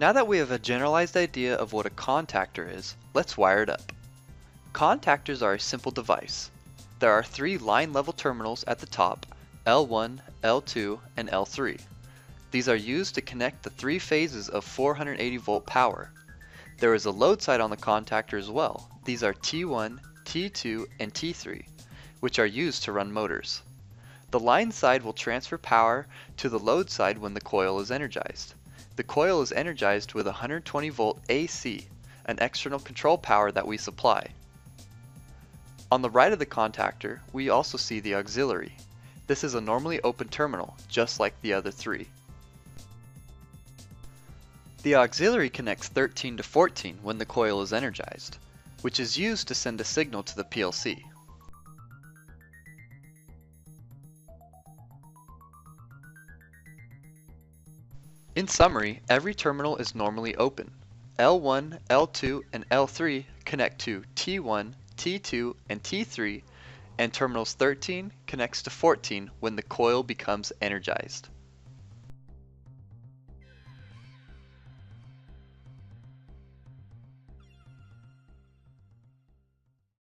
Now that we have a generalized idea of what a contactor is, let's wire it up. Contactors are a simple device. There are three line-level terminals at the top, L1, L2, and L3. These are used to connect the three phases of 480 volt power. There is a load side on the contactor as well. These are T1, T2, and T3, which are used to run motors. The line side will transfer power to the load side when the coil is energized. The coil is energized with 120 volt AC, an external control power that we supply. On the right of the contactor, we also see the auxiliary. This is a normally open terminal, just like the other three. The auxiliary connects 13 to 14 when the coil is energized, which is used to send a signal to the PLC. In summary, every terminal is normally open. L1, L2, and L3 connect to T1, T2, and T3, and terminals 13 connects to 14 when the coil becomes energized.